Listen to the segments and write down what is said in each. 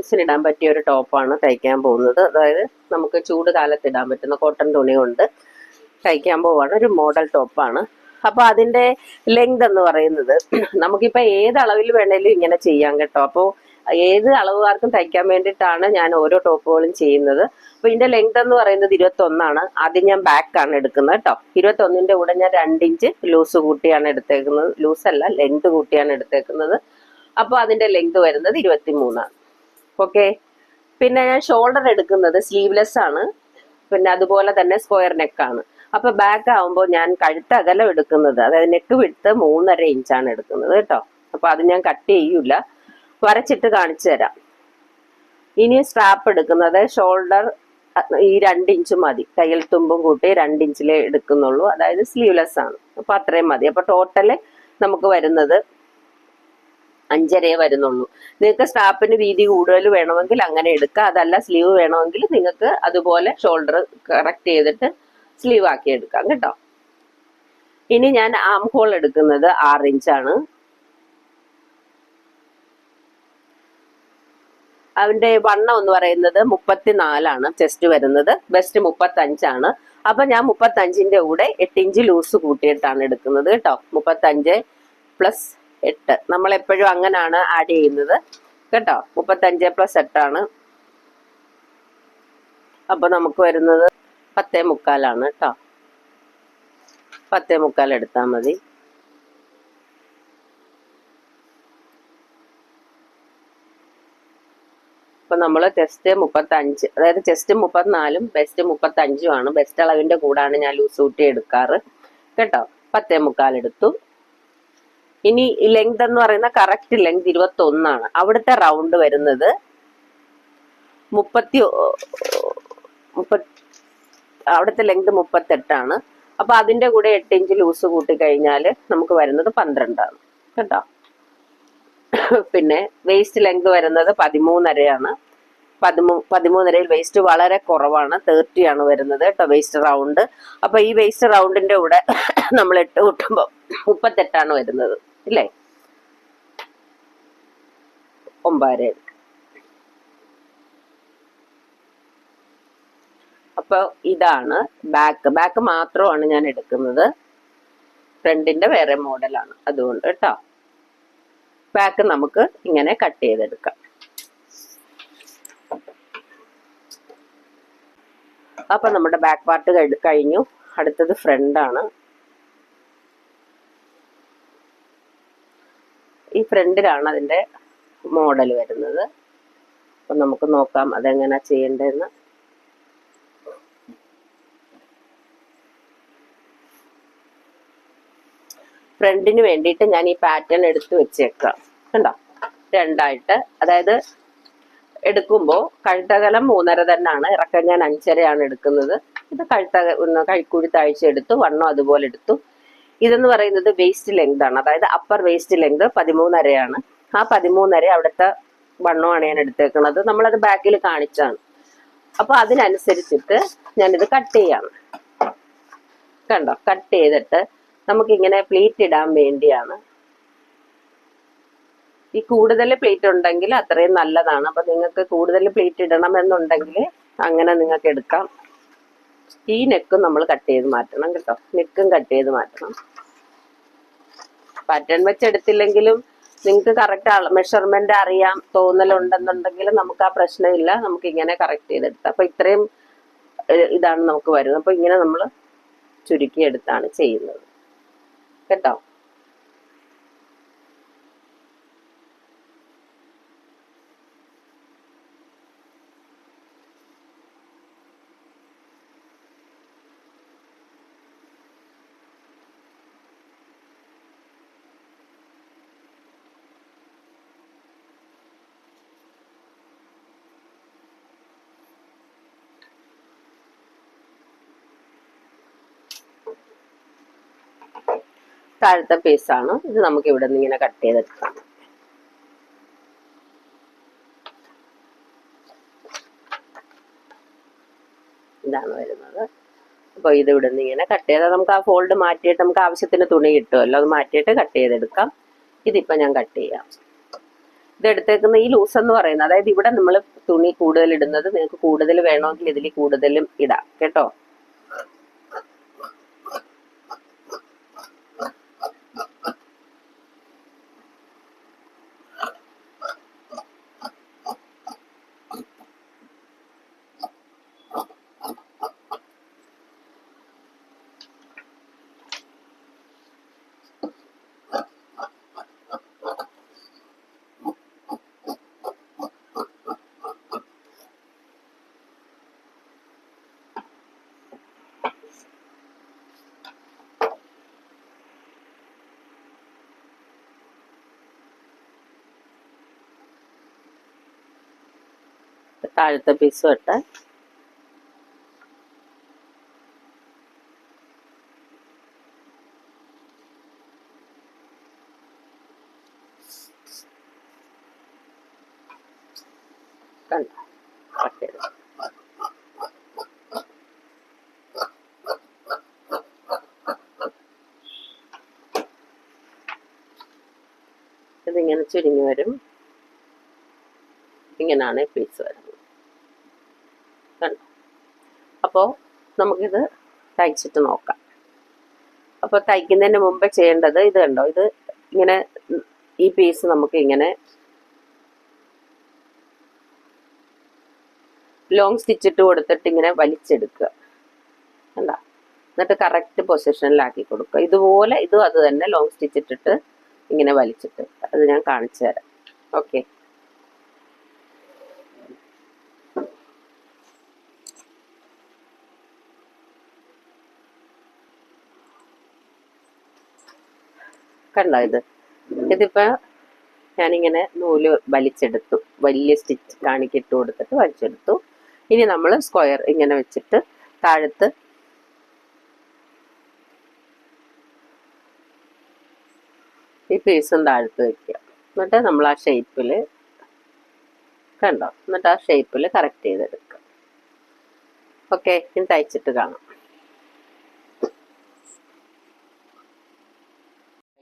ലെഗിങ്സിന് ഇടാൻ പറ്റിയ ഒരു ടോപ്പാണ് തയ്ക്കാൻ പോകുന്നത്. അതായത് നമുക്ക് ചൂട് കാലത്ത് ഇടാൻ പറ്റുന്ന കോട്ടൺ തുണി കൊണ്ട് തയ്ക്കാൻ പോവാണ്. ഒരു മോഡൽ ടോപ്പാണ്. അപ്പോൾ അതിൻ്റെ ലെങ്ത് എന്ന് പറയുന്നത് നമുക്കിപ്പോൾ ഏത് അളവിൽ വേണേലും ഇങ്ങനെ ചെയ്യാം കേട്ടോ. അപ്പോൾ ഏത് അളവുകാർക്കും തയ്ക്കാൻ വേണ്ടിയിട്ടാണ് ഞാൻ ഓരോ ടോപ്പുകളും ചെയ്യുന്നത്. അപ്പോൾ ഇതിൻ്റെ ലെങ്ത് എന്ന് പറയുന്നത് 21 ആദ്യം ഞാൻ ബാക്കാണ് എടുക്കുന്നത് കേട്ടോ. 21ൻ്റെ കൂടെ ഞാൻ 2 ഇഞ്ച് ലൂസ് കൂട്ടിയാണ് എടുത്തേക്കുന്നത്. ലൂസല്ല, ലെങ്ത് കൂട്ടിയാണ് എടുത്തേക്കുന്നത്. അപ്പോൾ അതിൻ്റെ ലെങ്ത് വരുന്നത് 23. ഓക്കെ. പിന്നെ ഞാൻ ഷോൾഡർ എടുക്കുന്നത് സ്ലീവ്ലെസ് ആണ്. പിന്നെ അതുപോലെ തന്നെ സ്ക്വയർ നെക്കാണ്. അപ്പോൾ ബാക്ക് ആകുമ്പോൾ ഞാൻ കഴുത്ത് അകലം എടുക്കുന്നത്, അതായത് നെക്ക് വിട്ട് 3.5 ഇഞ്ചാണ് എടുക്കുന്നത് കേട്ടോ. അപ്പോൾ അത് ഞാൻ കട്ട് ചെയ്യൂല, വരച്ചിട്ട് കാണിച്ചു തരാം. ഇനി സ്ട്രാപ്പ് എടുക്കുന്നത് ഷോൾഡർ ഈ 2 ഇഞ്ച് മതി. തയ്യൽ തുമ്പും കൂട്ടി 2 ഇഞ്ചിലേ എടുക്കുന്നുള്ളൂ. അതായത് സ്ലീവ്ലെസ് ആണ്. അപ്പോൾ അത്രയും മതി. അപ്പോൾ ടോട്ടല് നമുക്ക് വരുന്നത് 5.5 വരുന്നുള്ളൂ. നിങ്ങൾക്ക് സ്ട്രാപ്പിന് വീതി കൂടുതൽ വേണമെങ്കിൽ അങ്ങനെ എടുക്കുക. അതല്ല സ്ലീവ് വേണമെങ്കിൽ നിങ്ങൾക്ക് അതുപോലെ ഷോൾഡർ കറക്റ്റ് ചെയ്തിട്ട് സ്ലീവ് ആക്കി എടുക്കാം കേട്ടോ. ഇനി ഞാൻ ആം ഹോൾ എടുക്കുന്നത് 6 ഇഞ്ചാണ്. അവന്റെ വണ്ണം എന്ന് പറയുന്നത് 34 ചെസ്റ്റ് വരുന്നത്. ബെസ്റ്റ് 35. അപ്പൊ ഞാൻ 35ന്റെ കൂടെ 8 ഇഞ്ച് ലൂസ് കൂട്ടിയിട്ടാണ് എടുക്കുന്നത് കേട്ടോ. 35 + 8 നമ്മൾ എപ്പോഴും അങ്ങനെയാണ് ആഡ് ചെയ്യുന്നത് കേട്ടോ. 35 + 8. അപ്പൊ നമുക്ക് വരുന്നത് 10.25 കേട്ടോ. 10.25 എടുത്താൽ മതി. അപ്പൊ നമ്മൾ ചെസ്റ്റ് 35, അതായത് ചെസ്റ്റ് 34 ബെസ്റ്റ് 35 ബെസ്റ്റ് അളവിന്റെ കൂടാണ് ഞാൻ ലൂസ് കൂട്ടി എടുക്കാറ് കേട്ടോ. 10.25 എടുത്തു. ഇനി ലെങ്ത് എന്ന് പറയുന്ന കറക്റ്റ് ലെങ്ത് 21. അവിടുത്തെ റൗണ്ട് വരുന്നത് 30, അവിടുത്തെ ലെങ്ത് 38. അപ്പൊ അതിന്റെ കൂടെ 8 ഇഞ്ച് ലൂസ് കൂട്ടി കഴിഞ്ഞാൽ നമുക്ക് വരുന്നത് 12 കേട്ടോ. പിന്നെ വേസ്റ്റ് ലെങ്ത് വരുന്നത് 13.5. 13.5 വേസ്റ്റ് വളരെ കുറവാണ്. 30 വരുന്നത് കേട്ടോ വേസ്റ്റ് റൗണ്ട്. അപ്പൊ ഈ വേസ്റ്റ് റൗണ്ടിന്റെ കൂടെ നമ്മൾ 8 കൂട്ടുമ്പോൾ 38 വരുന്നത് ഇല്ലേ. 9.5. അപ്പൊ ഇതാണ് ബാക്ക് മാത്രമാണ് ഞാൻ എടുക്കുന്നത്. ഫ്രണ്ടിന്റെ വേറെ മോഡലാണ് അതുകൊണ്ട് കേട്ടോ. ബാക്ക് നമുക്ക് ഇങ്ങനെ കട്ട് ചെയ്തെടുക്കാം. അപ്പൊ നമ്മുടെ ബാക്ക് പാർട്ട് കഴിഞ്ഞു. അടുത്തത് ഫ്രണ്ട് ആണ്. ഈ ഫ്രണ്ടിലാണ് അതിന്റെ മോഡൽ വരുന്നത്. അപ്പൊ നമുക്ക് നോക്കാം അതെങ്ങനെ ചെയ്യേണ്ടതെന്ന്. ഫ്രണ്ടിന് വേണ്ടിയിട്ട് ഞാൻ ഈ പാറ്റേൺ എടുത്ത് വെച്ചേക്കാം കണ്ടോ. 2 ആയിട്ട്, അതായത് എടുക്കുമ്പോൾ കഴുത്തകലം 3.5 തന്നെയാണ്. ഇറക്കം ഞാൻ 5.5 എടുക്കുന്നത്. ഇത് കൈക്കുഴി താഴ്ച എടുത്തു. വണ്ണം അതുപോലെ എടുത്തു. ഇതെന്ന് പറയുന്നത് വേസ്റ്റ് ലെങ്ത് ആണ്. അതായത് അപ്പർ വേസ്റ്റ് ലെങ്ത് 13.5. ആ 13.5 അവിടുത്തെ വണ്ണമാണ് ഞാൻ എടുത്തേക്കുന്നത്. നമ്മളത് ബാക്കിൽ കാണിച്ചാണ്. അപ്പൊ അതിനനുസരിച്ചിട്ട് ഞാനിത് കട്ട് ചെയ്യാണ് കണ്ടോ. കട്ട് ചെയ്തിട്ട് നമുക്കിങ്ങനെ പ്ലീറ്റ് ഇടാൻ വേണ്ടിയാണ്. ഈ കൂടുതൽ പ്ലീറ്റ് ഉണ്ടെങ്കിൽ അത്രയും നല്ലതാണ്. അപ്പൊ നിങ്ങൾക്ക് കൂടുതൽ പ്ലീറ്റ് ഇടണം എന്നുണ്ടെങ്കിൽ അങ്ങനെ നിങ്ങൾക്ക് എടുക്കാം. ഈ നെക്കും നമ്മൾ കട്ട് ചെയ്ത് മാറ്റണം കേട്ടോ. നെക്കും കട്ട് ചെയ്ത് മാറ്റണം. പാറ്റേൺ വെച്ചെടുത്തില്ലെങ്കിലും നിങ്ങൾക്ക് കറക്റ്റ് മെഷർമെന്റ് അറിയാം തോന്നലുണ്ടെന്നുണ്ടെങ്കിൽ നമുക്ക് ആ പ്രശ്നമില്ല. നമുക്ക് ഇങ്ങനെ കറക്റ്റ് ചെയ്തെടുത്താം. അപ്പൊ ഇത്രയും ഇതാണ് നമുക്ക് വരുന്നത്. അപ്പൊ ഇങ്ങനെ നമ്മൾ ചുരുക്കിയെടുത്താണ് ചെയ്യുന്നത് കേട്ടോ. താഴത്തെ പീസാണ് ഇത്. നമുക്ക് ഇവിടെ നിന്ന് ഇങ്ങനെ കട്ട് ചെയ്തെടുക്കാം. ഇതാണ് വരുന്നത്. അപ്പോൾ ഇത് ഇവിടെ നിന്ന് ഇങ്ങനെ കട്ട് ചെയ്താൽ നമുക്ക് ആ ഫോൾഡ് മാറ്റിയിട്ട് നമുക്ക് ആവശ്യത്തിന് തുണി കിട്ടുമല്ലോ. അത് മാറ്റിയിട്ട് കട്ട് ചെയ്തെടുക്കാം. ഇതിപ്പോൾ ഞാൻ കട്ട് ചെയ്യാം. ഇത് എടുത്തേക്കുന്ന ഈ ലൂസ് എന്ന് പറയുന്നത്, അതായത് ഇവിടെ നമ്മൾ തുണി കൂടുതൽ ഇടുന്നത്, നിങ്ങൾക്ക് കൂടുതൽ വേണമെങ്കിൽ ഇതിൽ കൂടുതലും ഇടാം കേട്ടോ. താഴത്തെ പീസും ഇട്ട് കണ്ട ഇതിങ്ങനെ ചുരുങ്ങി വരും. ഇങ്ങനെയാണ് പീസ് വരുന്നത്. കണ്ടോ? അപ്പോൾ നമുക്കിത് തയ്ച്ചിട്ട് നോക്കാം. അപ്പോൾ തയ്ക്കുന്നതിന് മുമ്പ് ചെയ്യേണ്ടത് ഇത് കണ്ടോ, ഇത് ഇങ്ങനെ ഈ പീസ് നമുക്ക് ഇങ്ങനെ ലോങ് സ്റ്റിച്ചിട്ട് കൊടുത്തിട്ട് ഇങ്ങനെ വലിച്ചെടുക്കുക. കണ്ട? എന്നിട്ട് കറക്റ്റ് പൊസിഷനിലാക്കി കൊടുക്കുക. ഇതുപോലെ ഇതും അത് തന്നെ ലോങ് സ്റ്റിച്ചിട്ടിട്ട് ഇങ്ങനെ വലിച്ചിട്ട് അത് ഞാൻ കാണിച്ചു തരാം. ഓക്കെ. കണ്ടോ? ഇതിപ്പോ ഞാനിങ്ങനെ നൂല് വലിച്ചെടുത്തു, വലിയ സ്റ്റിച്ച് കാണിക്കിട്ട് കൊടുത്തിട്ട് വലിച്ചെടുത്തു. ഇനി നമ്മൾ സ്ക്വയർ ഇങ്ങനെ വെച്ചിട്ട് താഴത്ത് ഈ പീസും താഴത്ത് വെക്കുക. എന്നിട്ട് നമ്മൾ ആ ഷേപ്പിൽ കണ്ടോ, എന്നിട്ട് ആ ഷേപ്പിൽ കറക്റ്റ് ചെയ്തെടുക്കുക. ഓക്കെ, ഇനി തയ്ച്ചിട്ട് കാണാം.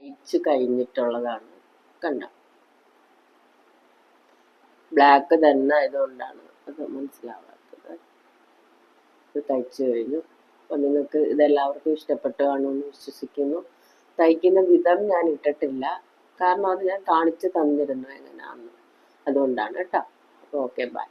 തയ്ച്ചു കഴിഞ്ഞിട്ടുള്ളതാണ്. കണ്ടോ, ബ്ലാക്ക് തന്നെ ആയതുകൊണ്ടാണ് അത് മനസ്സിലാവാത്തത്. ഇത് തയ്ച്ചു കഴിഞ്ഞു. അപ്പം നിങ്ങൾക്ക് ഇതെല്ലാവർക്കും ഇഷ്ടപ്പെട്ടു കാണുമെന്ന് വിശ്വസിക്കുന്നു. തയ്ക്കുന്ന വിധം ഞാൻ ഇട്ടിട്ടില്ല, കാരണം അത് ഞാൻ കാണിച്ചു തന്നിരുന്നു എങ്ങനെയാണെന്ന്, അതുകൊണ്ടാണ് കേട്ടോ. അപ്പോൾ ഓക്കെ, ബൈ.